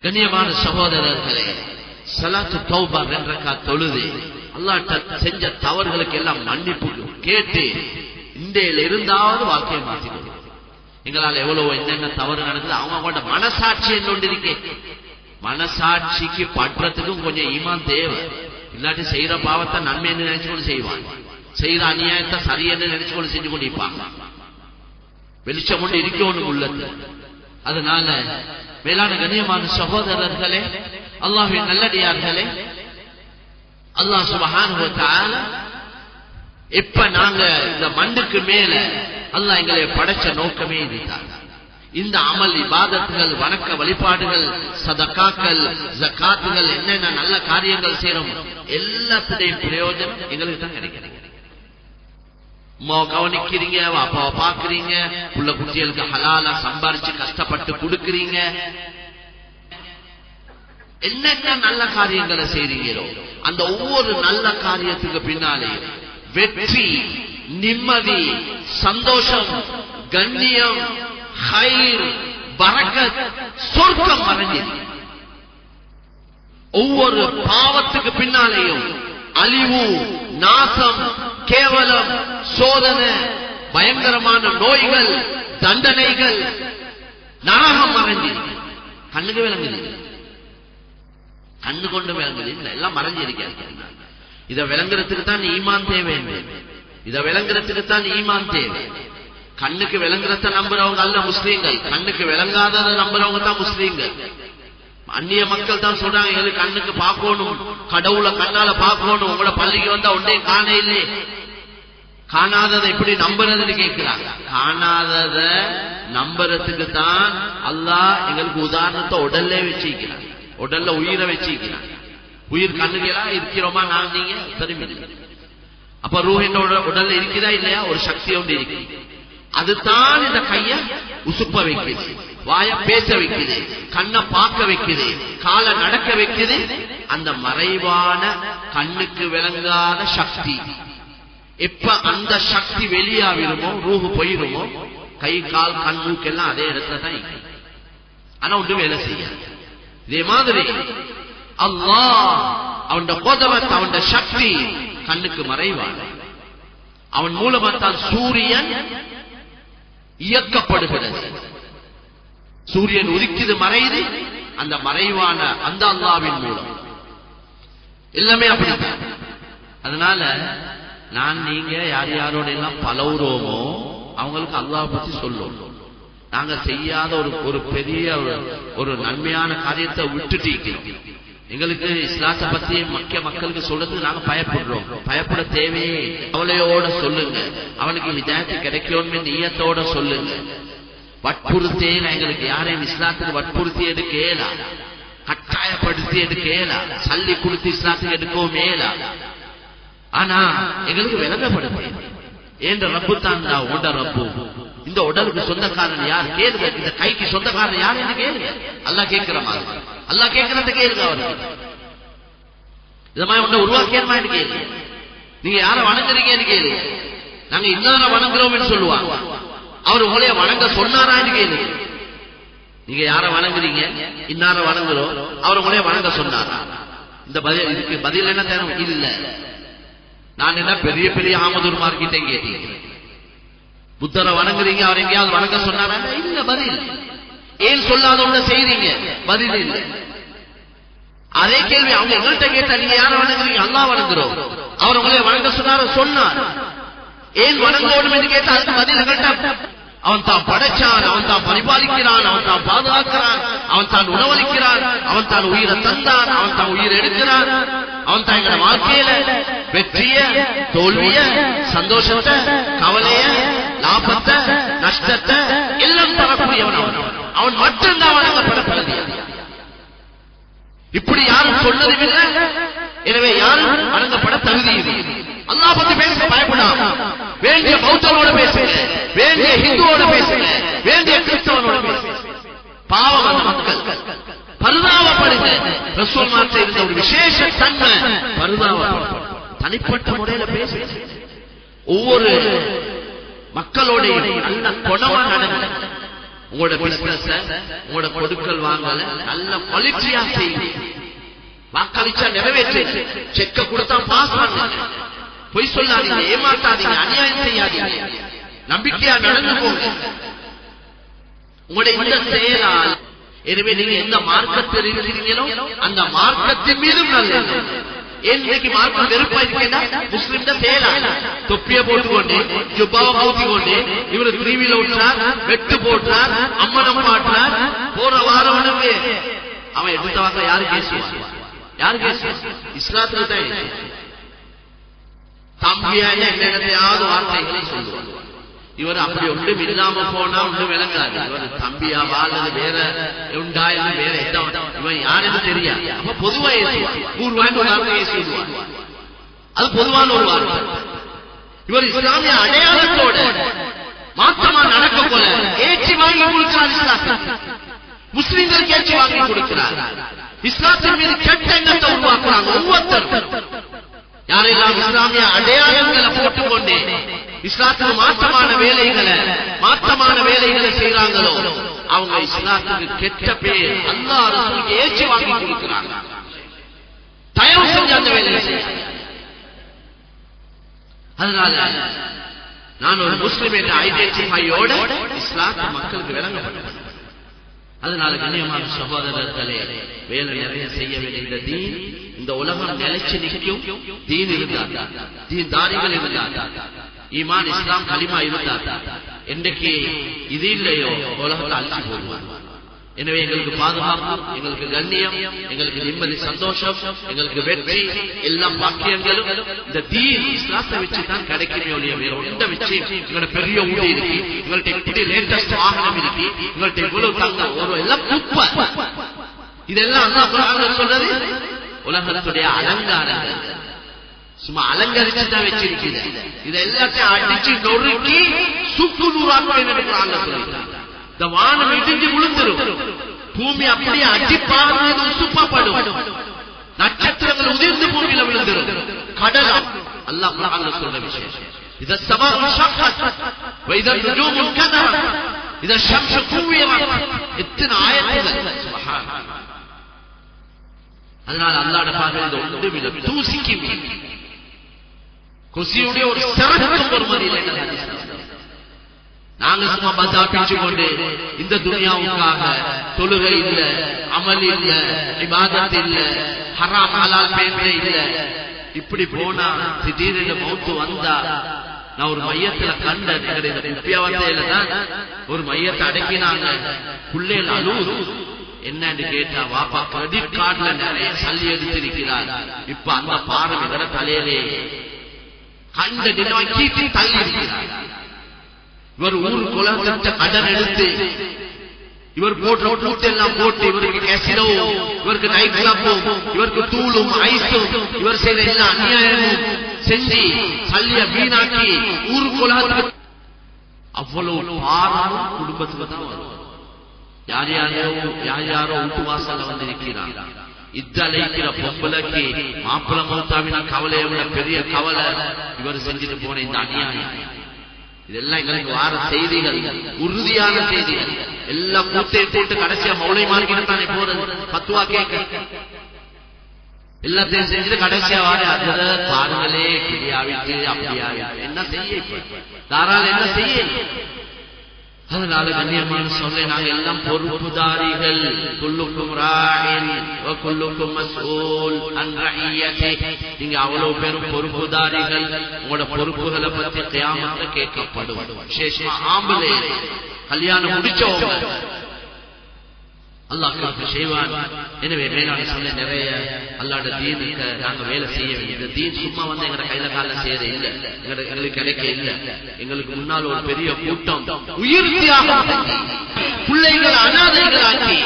கண்ணியமான சகோதரர்களே, ஸலாத்து தௌபா 2 ரக்காத் தொழுது அல்லாஹ்ட்ட செஞ்ச தவறுகளுக்கு எல்லாம் மன்னிப்பு கேட்டு இன்றையில இருந்தாவது வாழ்க்கையை மாற்றிக்கணும். எங்களால் எவ்வளவு என்னென்ன தவறு நடக்குது, அவங்க மனசாட்சி என்ன இருக்கே, மனசாட்சிக்கு பற்றத்துக்கும் கொஞ்சம் ஈமான் தேவை. இல்லாட்டி செய்யற பாவத்தை நன்மைன்னு நினைச்சுக்கொண்டு செய்வாங்க, செய்யற அநியாயத்தை சரியன்னு நினைச்சுக்கொண்டு செஞ்சு கொண்டு இருப்பாங்க. வெளிச்சம் கொண்டு இருக்கணும் உள்ளது. அதனால மேலான கண்ணியமான சகோதரர்களே, அல்லாஹ்வின் நல்லடியார்களே, அல்லாஹ் சுப்ஹானஹு வ தஆலா இப்ப நாங்க இந்த மண்ணுக்கு மேல அல்லாஹ் எங்களை படைச்ச நோக்கமே இதுதான். இந்த அமல் இபாதத்துகள், வணக்க வழிபாடுகள், சதகாக்கள், ஜகாத்துகள், என்னென்ன நல்ல காரியங்கள் செய்யறோம் எல்லாத்துடையும் பிரயோஜனம் எங்களுக்கு தான் கிடைக்கிறது. கவனிக்கிறீங்க, அப்பாவை பாக்குறீங்க, உள்ள குட்டிகளுக்கு ஹலாலா சம்பாரிச்சு கஷ்டப்பட்டு கொடுக்கிறீங்க, என்னென்ன நல்ல காரியங்களை செய்றீங்களோ அந்த ஒவ்வொரு நல்ல காரியத்துக்கு பின்னாலே வெற்றி, நிம்மதி, சந்தோஷம், கண்ணியம், ஹைர், பரக்கத், சொர்க்கம் மறைஞ்சிருக்கு. ஒவ்வொரு பாவத்துக்கு பின்னாலேயும் அழிவு, நாசம், கேவலம், சோதனை, பயங்கரமான நோய்கள், தண்டனைகள், நரகம் மறைஞ்சிருக்கு. கண்ணுக்கு விளங்குது, கண்ணு கொண்டு விளங்குது இல்ல, எல்லாம் மறைஞ்சிருக்க. இதை விளங்குறதுக்கு தான் ஈமான் தேவை. இதை விளங்குறதுக்கு தான் ஈமான் தேவை. கண்ணுக்கு விளங்குறத நம்புறவங்க அல்ல முஸ்லீம்கள், கண்ணுக்கு விளங்காததை நம்புறவங்க தான் முஸ்லீம்கள். அந்நிய மக்கள் தான் சொல்றாங்க, எங்களுக்கு கண்ணுக்கு பார்க்கணும், கடவுளை கண்ணால பார்க்கணும், உங்களோட பள்ளிக்கு வந்தா ஒன்றே காண இல்லை, காணாததை எப்படி நம்புறதுன்னு கேட்கிறாங்க. காணாதத நம்புறதுக்கு தான் அல்லாஹ் எங்களுக்கு உதாரணத்தை உடல்ல வச்சிருக்கிறாங்க, உடல்ல உயிரை வச்சிருக்கிறாங்க. உயிர் கண்ணுகளா இருக்கிறோமா நான் நீங்க தெரியும். அப்ப ரூஹ் என்னோட உடல்ல இருக்குதா இல்லையா, ஒரு சக்தி ஒன்று இருக்கு. அதுதான் இந்த கைய உசுப்ப வைக்குது, வாய பேச வைக்குது, கண்ணை பார்க்க வைக்குது, காலை நடக்க வைக்குது. அந்த மறைவான கண்ணுக்கு விளங்காத சக்தி எப்ப அந்த சக்தி வெளியாவிருமோ, ரூஹு போயிருமோ, கை கால் கண் மூக்கெல்லாம் அதே இடத்துல தான் இருக்கு. ஆனா ஒன்று வேலை செய்ய. இதே மாதிரி அல்லாஹ் அவன் கோதவத், அவன் சக்தி கண்ணுக்கு மறைவான, அவன் மூலமா தான் சூரியன் இயக்கப்படுகிறது. சூரியன் உதிக்குது, மறையுது, அந்த மறைவான அந்த அல்லாஹ்வின் மூலம் எல்லாமே அப்படித்தான். அதனால நான் நீங்க யார் யாரோட எல்லாம் பலவுறோமோ அவங்களுக்கு அல்லாஹ் பத்தி சொல்லுவோம். நாங்க செய்யாத ஒரு பெரிய ஒரு நன்மையான காரியத்தை விட்டுட்டு எங்களுக்கு இஸ்லாத்தை பத்தி மக்களுக்கு சொல்றதுக்கு நாங்க பயப்படுறோம். பயப்பட தேவையே, கவலையோட சொல்லுங்க, அவனுக்கு ஹிதாயத்து கிடைக்கும் நியத்தோட சொல்லுங்க. வற்புறுத்தேல எங்களுக்கு யாரையும் இஸ்லாத்துக்கு வற்புறுத்தி எடுக்கல, கட்டாயப்படுத்தி எடுக்கல, சல்லி கொடுத்து இஸ்லாத்துக்கு எடுக்கவும் மேல. ஆனா எங்களுக்கு விளங்கப்படுது என்ற ரப்பு தான் உண்ட ரப்பு. இந்த உடலுக்கு சொந்தக்காரன் யார் கேளுங்க, இந்த கைக்கு சொந்தக்காரன் யார் என்று கேளுங்க. அல்லாஹ் கேட்கிற மாதிரி, அல்லாஹ் கேட்கறத கேளுங்க. அவருக்கு இந்த மாதிரி ஒன்றை உருவாக்கியமா கேளுங்க. நீங்க யார வணங்குறீங்கன்னு கேளுங்க. நாங்க இன்னார வணங்குறோம் சொல்லுவாங்க, அவர் உங்களைய வணங்க சொன்னாரான்னு கேளுங்க. நீங்க யார வணங்குறீங்க, இன்னார வணங்குறோம், அவர் உங்களைய வணங்க சொன்னாரா? இந்த பதில், இதுக்கு பதில் என்ன தேவை இல்ல. நான் என்ன பெரிய பெரிய ஆமதூர் மார்க்கிட்ட கேட்டீங்க, புத்தரை வணங்குறீங்க, அவர் எங்கேயாவது வணங்க சொன்னாரா? இல்ல. பதில் ஏன் சொல்லாத ஒண்ணு செய்றீங்க, பதில் இல்லை. அதே கேள்வி அவங்க எங்கள்கிட்ட கேட்டா, நீங்க யார வணங்குறீங்க? அல்லாஹ் வணங்குறோம், அவர் உங்களை வணங்க சொன்னார், ஏன் வணங்கணும் என்று கேட்டா அதுக்கு பதில் எங்கள்கிட்ட. அவன் தான் படைச்சான், அவன் தான் பரிபாலிக்கிறான், அவன் தான் பாதுகாக்கிறான், அவன் தான் உணவளிக்கிறான், அவன் தான் உயிரை தந்தான், அவன் தான் உயிரை எடுக்கிறான், அவன் தான் எங்களோட வாழ்க்கையில வெற்றிய, தோல்விய, சந்தோஷத்தை, கவலைய, லாபத்தை, நஷ்டத்தை எல்லாம் தரக்கூடியவன் அவன் மட்டும்தான் வணங்கப்படப்படுது. இப்படி யாரும் சொன்னதும் இல்லை, எனவே யாரும் வணங்கப்பட தகுதி இல்லை. அல்லாஹ் பத்தி பேச பயப்படாம வேண்டிய பௌத்தனோட பேசுங்க, வேண்டிய ஹிந்துவோட பேசுங்க, வேண்டிய கிறிஸ்தவனோட பேசுங்க. பாவம் அந்த மக்கள், பரிதாபப்படுங்க. ரசூல் மாற்ற இருந்த ஒரு விசேஷ தன்மை பரிதாபப்படும். தனிப்பட்ட முறையில பேசுங்க, ஒவ்வொரு மக்களோட நல்ல குணமா நடங்க. உங்களோட பிசினஸ், உங்களோட கொடுக்கல் வாங்கல நல்ல குவாலிட்டியா செய்யுங்க. வாக்களிச்சா நிறைவேற்று. செக்க கொடுத்தா பாஸ் பண்ணுங்க. பொய் சொல்லாதீங்க, ஏமாத்தாதீங்க, அநியாயம் செய்யாதீங்க, நம்பிக்கையா நடந்து போங்க. உங்களுடைய இந்த செயலால் எனவே நீங்க எந்த மார்க்கத்தில் இருக்கிறீங்களோ அந்த மார்க்கத்தின் மீதும் நல்லது. இன்னைக்கு மார்க்கம் வெறுப்பா இருக்கேன்னா முஸ்லிம் செயலா தொப்பிய போட்டுக்கொண்டு ஜுப்பாவை போட்டுக்கொண்டு இவரு டிவியில விட்டார், வெட்டு போட்டார், அம்மனம் பாட்டார், போற வாரம் அவன் எடுத்த வார்த்தை யாரு பேசுவான்? யாரு பேசுவான்? இஸ்லாத்துல தான் தம்பியான என்னத்தையாவது வார்த்தைகளை சொல்லுவாங்க. இவர் அப்படி ஒன்றும் இல்லாம போனா ஒன்றும் விளங்காது. இவர் தம்பியா வாழ்றது வேற உண்டா என்று வேற இவன் யாருன்னு தெரியாது. அப்ப பொதுவா ஊர்வாய்ந்து ஒரு வார்த்தையை சொல்லுவார். அது பொதுவான ஒரு வார்த்தை. இவர் இஸ்லாமிய அடையாளத்தோட மாற்றமா நடக்க போல ஏற்றி வாங்கி கொடுக்கிறார். இஸ்லாத்துக்கு முஸ்லிம்களுக்கு ஏற்றி வாங்கி கொடுக்கிறார். இஸ்லாத்தின் மீது கெட்ட எண்ணத்தை உருவாக்குறாங்க ஒவ்வொருத்தரும். யாரெல்லாம் இஸ்லாமிய அடையாளங்களை போட்டுக்கொண்டே இஸ்லாத்துக்கு மாற்றமான வேலைகளை செய்யறாங்களோ அவங்க இஸ்லாத்துக்கு கெட்ட பேர் அல்லாஹ் ரசூலுக்கு ஏற்றி வாங்கி கொடுக்கிறாங்க. தயவு செஞ்சு அந்த வேலையை செய்ய. அதனால நான் ஒரு முஸ்லிம் என்ற ஐடென்டிஃபையோட இஸ்லாத்து மக்களுக்கு விளங்கப்பட்டேன். அதனால கண்ணியமான சகோதரர்களே, வேலை நிறைய செய்ய வேண்டிய தீன் இந்த உலகம் நிலைச்சு நிற்கும். தீன் இருந்தார், தீன் தாரிகள் இருந்தார், ஈமான் இஸ்லாம் கலிமா இருந்தார். என்றைக்கு இது இல்லையோ உலகத்தை அழிச்சு போடுவார். எனவே எங்களுக்கு பாதுகாப்பு, எங்களுக்கு கண்ணியம், எங்களுக்கு நிம்மதி, சந்தோஷம், எங்களுக்கு வெற்றி, எல்லாம் பாக்கியங்களும் இந்த தீன் இஸ்லாத்தை வச்சு தான் கிடைக்குமே ஒழிய வேற ஒன்றை வச்சு எங்களோட பெரிய ஊழி இருக்கு, எங்கள்கிட்ட இப்படி லேட்டஸ்ட் வாகனம் இருக்கு, எங்கள்கிட்ட இவ்வளவு தங்க ஒரு எல்லாம் குப்பை. இதெல்லாம் அல்லாஹ் சொல்றது உலகத்துடைய அலங்காரங்கள், சும்மா அலங்கரிச்சுதான் வச்சிருக்கிறது. இதை எல்லாத்தையும் அடிச்சு நொறுக்கி சுக்கு நூறாக்குவேன் என்று சொல்லிட்டாங்க. இந்த வானம் இடிஞ்சு விழுந்துரும், பூமி அப்படியே அடிப்பாடு உசுப்பப்படும், நட்சத்திரங்கள் உதிர்ந்து பூமியில விழுந்துரும், கடல் அல்லாஹ் குர்ஆன்ல சொல்ற விஷயம். இத சமாஉ ஷக்கத் வ இத நுஜூமு கதரத் இத ஷம்ஸு குவ்விரத். இத்தனை ஆயத்துகள் சுப்ஹானல்லாஹ். அதனால அல்லாஹ்வுடைய பார்வையில் ஒன்றுமில்ல, தூசிக்கு கொசியுடைய ஒரு சிறக்கும் ஒரு மதியில நாங்க சும்மா பந்தா பிடிச்சு கொண்டு இந்த துனியாவுக்காக தொழுகை இல்ல, அமல் இல்ல, இபாதத் இல்ல, ஹராம் ஹலால் பேசே இல்ல, இப்படி போனா திடீரென மௌத்து வந்தா. நான் ஒரு மையத்துல கண்டேன், இந்த குப்பியாவத்தையில தான் ஒரு மையத்தை அடக்கினாங்க. பிள்ளைகள் அழுவுது. என்னன்னு கேட்டா, வாப்பா கிரெடிட் கார்டுல நிறைய சல்லி எடுத்திருக்கிறார், இப்ப அந்த பாரம் இதர தலையிலே கண்ட கீட்டி தள்ளி இருக்கிறார். இவர் ஊர் குலத்த கடன் எடுத்து இவர் போட்ட கூட்டெல்லாம் போட்டு இவருக்கு கேசினோ, இவருக்கு நைட் கிளப்பும், இவருக்கு தூளும் ஐஸும், இவர் செய்த எல்லா அநியாயமும் செஞ்சு சல்லிய வீணாக்கி ஊர் குலத்துக்கு அவ்வளவு பாரமும் குடும்பத்துக்கு தான் வரும். யார் யாரோ வீட்டு வாசல்ல வந்து நிற்கிறார். இத்தலைக்கிற பொம்பளைக்கு மாப்பிள்ள மௌத்தாவின கவலையை விட பெரிய கவலை இவர் செஞ்சுட்டு போன இந்த அநியாயம். இதெல்லாம் எங்களுக்கு வார செய்திகள், உறுதியான செய்திகள். எல்லாம் கூட்டை போட்டு கடைசியா மௌலை மார்க்கிட்டு தானே போறது, பத்துவா கேட்க எல்லாத்தையும் செஞ்சுட்டு கடைசியா வார அதுல பாருங்களே கிளியாவிட்டு அப்படியாவிட்டு என்ன செய்ய, தாராள என்ன செய்ய. அதனால கண்ணியமான சொல்ல, நாங்க எல்லாம் பொறுப்புதாரிகள். குல்லுக்கும் ராயின் வ குல்லுக்கும் மஸ்ஊல் அன் ரஇய்யதி. நீங்க அவ்வளவு பேரும் பொறுப்புதாரிகள். உங்களோட பொறுப்புகளை பத்தி கியாமத்துல கேட்கப்படும். விசேஷமா ஆம்பளை கல்யாணம் முடிச்சவங்க அல்லாஹ் செய்வான். எனவே மேலான சொல்ல நிறைய அல்லாஹ்ட தீனுக்கு நாங்க வேலை செய்ய வேண்டியது. தீன் சும்மா வந்து எங்க கையில கால செய்யறது இல்ல, எங்களுக்கு கிடைக்க இல்ல. எங்களுக்கு முன்னால் ஒரு பெரிய கூட்டம் உயிர் தியாகம் பிள்ளைகள் அனாதைகளாக்கி